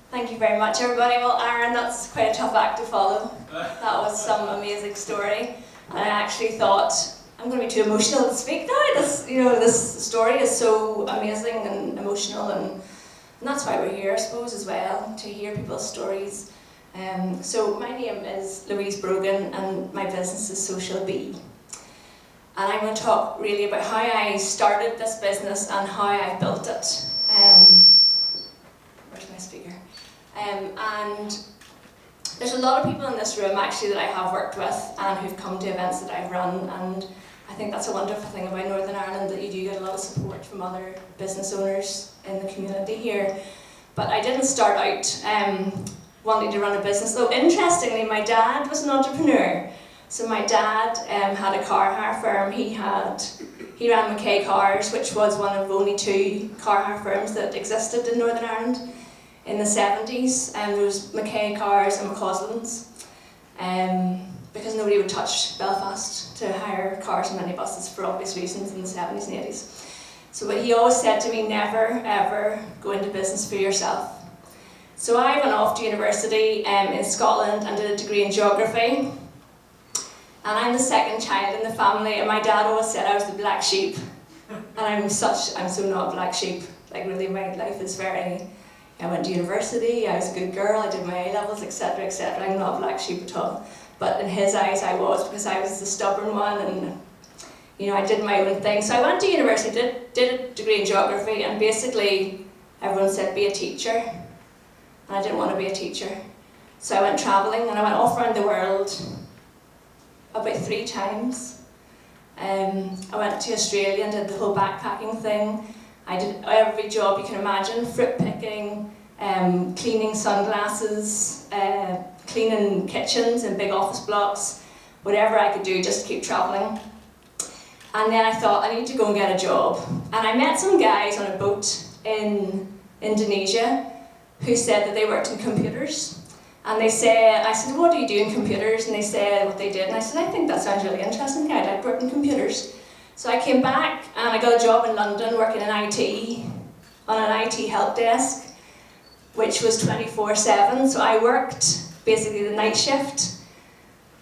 Thank you very much, everybody. Well, Aaron, that's quite a tough act to follow. That was some amazing story. And I actually thought, I'm going to be too emotional to speak now. This story is so amazing and emotional, and that's why we're here, I suppose, as well, to hear people's stories. So my name is Louise Brogan, and my business is Social Bee. And I'm going to talk really about how I started this business and how I built it. Where's my speaker? And there's a lot of people in this room actually that I have worked with and who've come to events that I've run, and I think that's a wonderful thing about Northern Ireland, that you do get a lot of support from other business owners in the community here. But I didn't start out wanting to run a business, though interestingly my dad was an entrepreneur. So my dad had a car hire firm. He ran McKay Cars, which was one of only 2 car hire firms that existed in Northern Ireland in the 70s. There was McKay Cars and McCausland's, because nobody would touch Belfast to hire cars and minibuses for obvious reasons in the 70s and 80s. So but he always said to me, never ever go into business for yourself. So I went off to university in Scotland and did a degree in geography. And I'm the second child in the family, and my dad always said I was the black sheep. And I'm so not a black sheep. Like really my life is I went to university, I was a good girl, I did my A-levels, etc, etc. I'm not a black sheep at all. But in his eyes I was, because I was the stubborn one, and I did my own thing. So I went to university, did a degree in geography, and basically everyone said be a teacher. And I didn't want to be a teacher. So I went travelling, and I went off around the world about 3 times. I went to Australia and did the whole backpacking thing. I did every job you can imagine: fruit picking, cleaning sunglasses, cleaning kitchens in big office blocks, whatever I could do just to keep travelling. And then I thought, I need to go and get a job. And I met some guys on a boat in Indonesia who said that they worked in computers. And I said, what do you do in computers? And they said what they did. And I said, I think that sounds really interesting. I'd like to work in computers. So I came back and I got a job in London working in IT, on an IT help desk, which was 24/7. So I worked basically the night shift.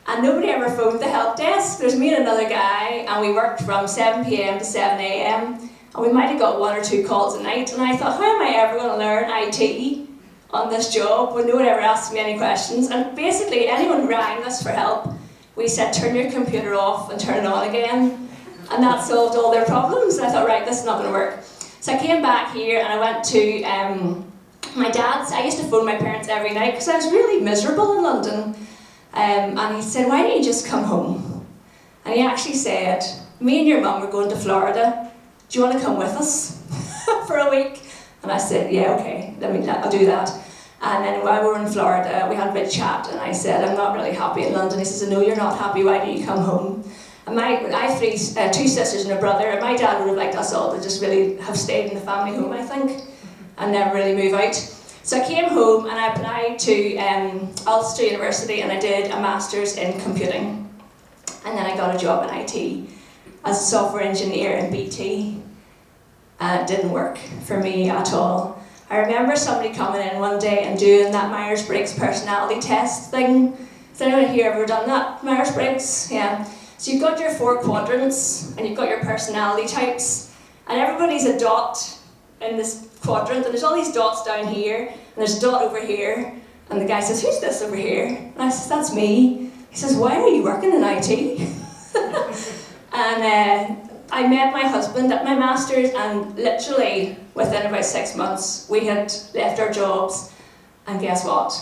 And nobody ever phoned the help desk. There's me and another guy, and we worked from 7 p.m. to 7 a.m. And we might have got 1 or 2 calls a night. And I thought, how am I ever going to learn IT on this job when no one ever asked me any questions? And basically anyone who rang us for help, we said, turn your computer off and turn it on again. And that solved all their problems. And I thought, right, this is not going to work. So I came back here and I went to my dad's. I used to phone my parents every night because I was really miserable in London. And he said, why don't you just come home? And he actually said, me and your mum are going to Florida. Do you want to come with us for a week? And I said, yeah, okay, I'll do that. And then while we were in Florida, we had a bit of chat, and I said, I'm not really happy in London. He says, no, you're not happy, why don't you come home? And I have 2 sisters and a brother, and my dad would have liked us all to just really have stayed in the family home, I think, and never really move out. So I came home and I applied to Ulster University, and I did a master's in computing. And then I got a job in IT as a software engineer in BT. And it didn't work for me at all. I remember somebody coming in one day and doing that Myers-Briggs personality test thing. Has anyone here ever done that? Myers-Briggs? Yeah. So you've got your 4 quadrants, and you've got your personality types, and everybody's a dot in this quadrant, and there's all these dots down here, and there's a dot over here, and the guy says, who's this over here? And I said, that's me. He says, why are you working in IT? And I met my husband at my master's, and literally within about 6 months we had left our jobs, and guess what?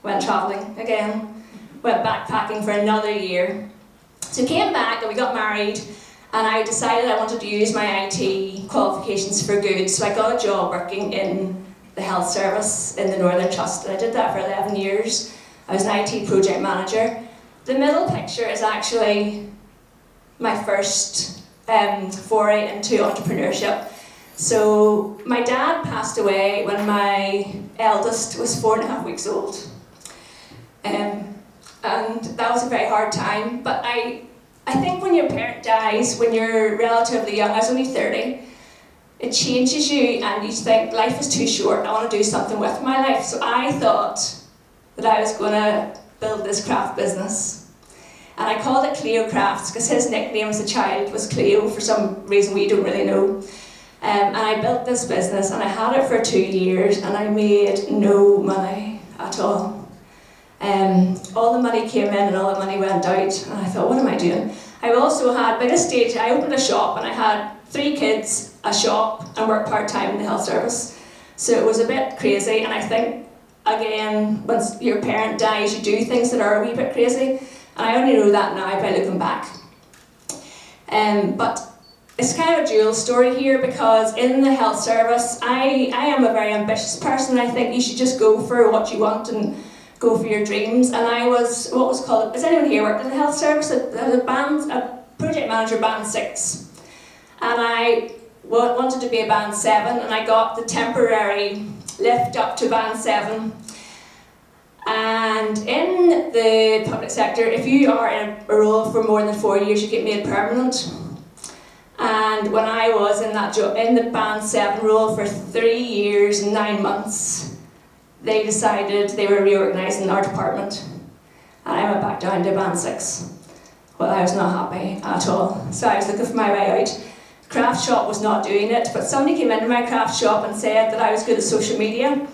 Went travelling again, went backpacking for another year. So came back and we got married, and I decided I wanted to use my IT qualifications for good, so I got a job working in the health service in the Northern Trust, and I did that for 11 years. I was an IT project manager. The middle picture is actually my first foray into entrepreneurship. So my dad passed away when my eldest was 4.5 weeks old. And that was a very hard time, but I think when your parent dies, when you're relatively young, I was only 30, it changes you, and you think life is too short, I want to do something with my life. So I thought that I was going to build this craft business. And I called it Cleo Crafts because his nickname as a child was Cleo for some reason we don't really know. And I built this business and I had it for 2 years and I made no money at all. All the money came in and all the money went out, and I thought, what am I doing? I also had, by this stage, I opened a shop and I had 3 kids, a shop, and worked part-time in the health service. So it was a bit crazy, and I think, again, once your parent dies, you do things that are a wee bit crazy, and I only know that now by looking back. But it's kind of a dual story here, because in the health service, I am a very ambitious person. I think you should just go for what you want and go for your dreams. And I was, what was called, has anyone here worked in the health service? A project manager, band 6. And I wanted to be a band 7, and I got the temporary lift up to band 7. And in the public sector, if you are in a role for more than 4 years, you get made permanent. And when I was in that job, in the band 7 role for 3 years and 9 months, they decided they were reorganising our department, and I went back down to band 6. Well, I was not happy at all, so I was looking for my way out. Craft shop was not doing it, but somebody came into my craft shop and said that I was good at social media,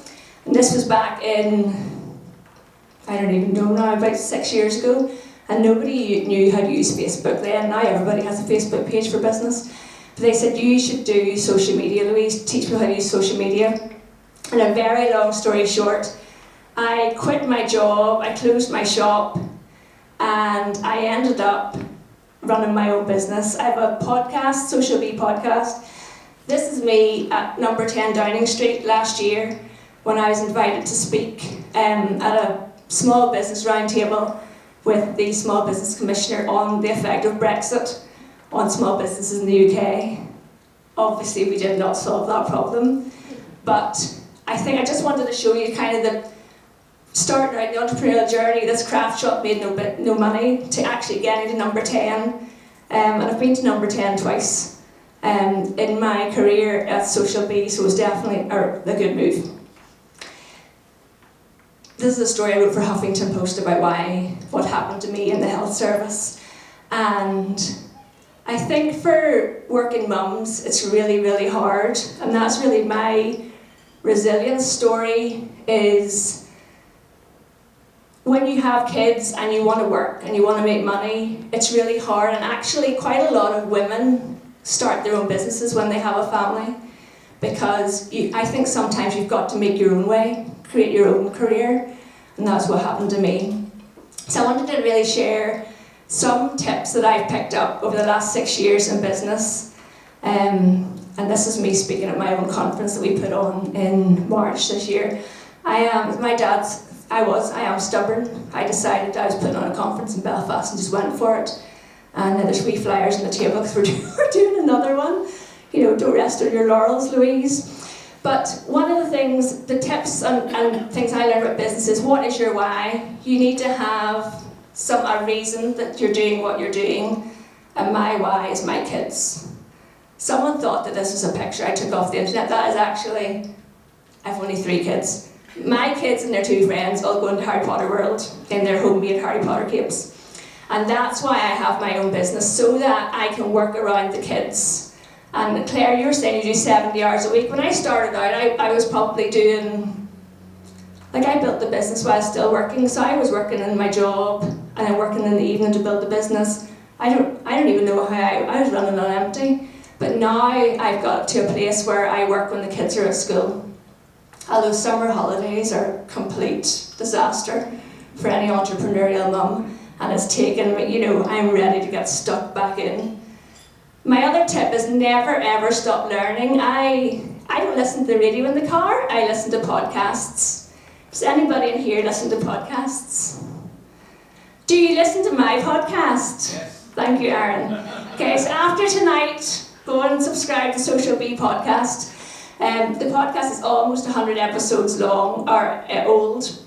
and this was back in, I don't even know now, about 6 years ago, and nobody knew how to use Facebook then. Now everybody has a Facebook page for business. But they said, you should do social media, Louise, teach people how to use social media. And a very long story short, I quit my job, I closed my shop, and I ended up running my own business. I have a podcast, Social Bee podcast. This is me at number 10 Downing Street last year when I was invited to speak at a small business roundtable with the Small Business Commissioner on the effect of Brexit on small businesses in the UK. Obviously we did not solve that problem, but I think I just wanted to show you kind of the starting out the entrepreneurial journey. This craft shop made no money to actually getting to number 10. And I've been to number 10 twice in my career at Social Bee, so it was definitely a good move. This is a story I wrote for Huffington Post about what happened to me in the health service. And I think for working mums, it's really, really hard. And that's really my resilience story, is when you have kids and you want to work and you want to make money, it's really hard. And actually quite a lot of women start their own businesses when they have a family, because I think sometimes you've got to make your own way, create your own career, and that's what happened to me. So I wanted to really share some tips that I've picked up over the last 6 years in business. And this is me speaking at my own conference that we put on in March this year. I am stubborn. I decided I was putting on a conference in Belfast and just went for it. And there's 3 flyers on the table because we're doing another one. You know, don't rest on your laurels, Louise. But one of the things, the tips and things I learned about business is, what is your why? You need to have a reason that you're doing what you're doing. And my why is my kids. Someone thought that this was a picture I took off the internet. That is actually, I've only 3 kids. My kids and their 2 friends all go into Harry Potter world in their homemade Harry Potter capes. And that's why I have my own business, so that I can work around the kids. And Claire, you were saying you do 70 hours a week. When I started out, I was probably doing, I built the business while I was still working, so I was working in my job and then working in the evening to build the business. I don't even know how I was running on empty. But now I've got to a place where I work when the kids are at school. Although summer holidays are a complete disaster for any entrepreneurial mum, and it's taken me, I'm ready to get stuck back in. My other tip is never ever stop learning. I don't listen to the radio in the car, I listen to podcasts. Does anybody in here listen to podcasts? Do you listen to my podcast? Yes. Thank you, Aaron. Okay, so after tonight, go and subscribe to Social Bee podcast. The podcast is almost 100 episodes long, or old.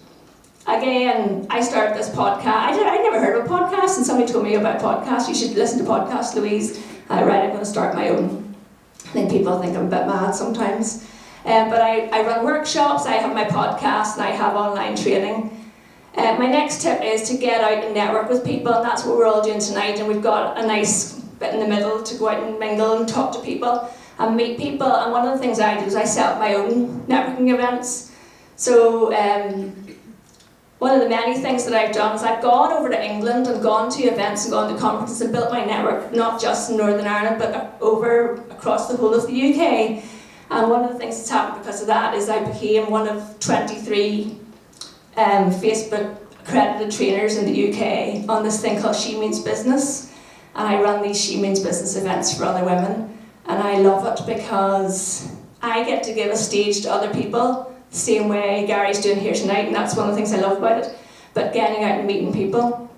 Again, I started this podcast. I never heard of a podcast, and somebody told me about podcasts. You should listen to podcasts, Louise. Right, I'm going to start my own. I think people think I'm a bit mad sometimes. But I run workshops, I have my podcast, and I have online training. My next tip is to get out and network with people, and that's what we're all doing tonight. And we've got a nice bit in the middle to go out and mingle and talk to people and meet people. And one of the things I do is I set up my own networking events. So one of the many things that I've done is I've gone over to England and gone to events and gone to conferences and built my network, not just in Northern Ireland, but over across the whole of the UK. And one of the things that's happened because of that is I became one of 23 Facebook accredited trainers in the UK on this thing called She Means Business. And I run these She Means Business events for other women. And I love it because I get to give a stage to other people, the same way Gary's doing here tonight, and that's one of the things I love about it. But getting out and meeting people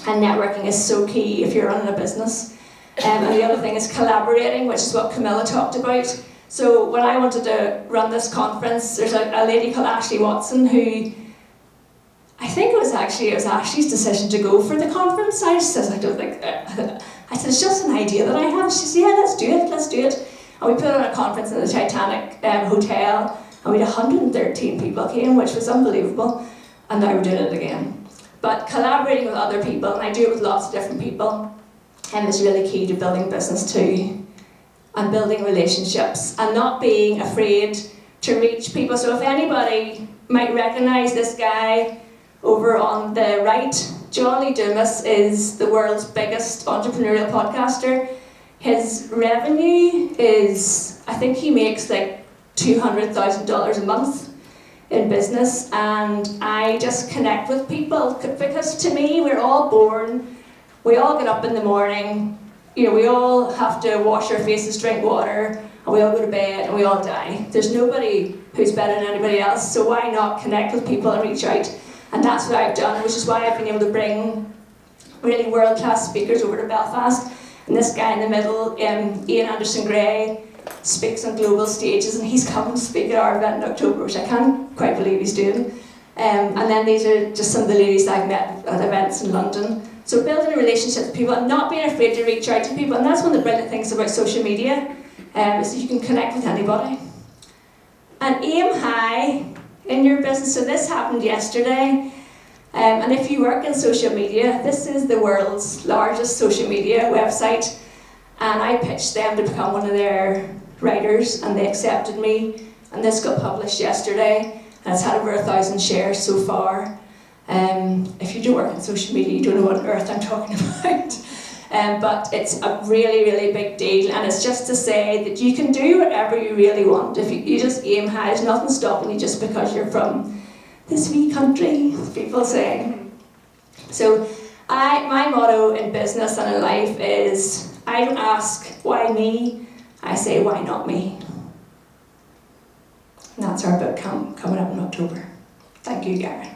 and networking is so key if you're running a business. And the other thing is collaborating, which is what Camilla talked about. So when I wanted to run this conference, there's a lady called Ashley Watson who, I think it was Ashley's decision to go for the conference. I said, it's just an idea that I have. She said, yeah, let's do it. And we put on a conference in the Titanic Hotel, and we had 113 people came, which was unbelievable. And now we're doing it again. But collaborating with other people, and I do it with lots of different people, is really key to building business too. And building relationships, and not being afraid to reach people. So if anybody might recognise this guy over on the right, John Lee Dumas is the world's biggest entrepreneurial podcaster. His revenue is, I think he makes like $200,000 a month in business, and I just connect with people because to me, we're all born, we all get up in the morning, we all have to wash our faces, drink water, and we all go to bed, and we all die. There's nobody who's better than anybody else, so why not connect with people and reach out? And that's what I've done, which is why I've been able to bring really world-class speakers over to Belfast. And this guy in the middle, Ian Anderson Gray, speaks on global stages, and he's coming to speak at our event in October, which I can't quite believe he's doing. And then these are just some of the ladies I've met at events in London. So building a relationship with people and not being afraid to reach out to people, and that's one of the brilliant things about social media, is that you can connect with anybody. And aim high in your business. So this happened yesterday, and if you work in social media, this is the world's largest social media website, and I pitched them to become one of their writers, and they accepted me, and this got published yesterday, and it's had over 1,000 shares so far. If you don't work in social media, you don't know what on earth I'm talking about. But it's a really, really big deal, and it's just to say that you can do whatever you really want. If you just aim high, there's nothing stopping you just because you're from this wee country, people say. So my motto in business and in life is, I don't ask why me, I say why not me. And that's our book coming up in October. Thank you, Gary.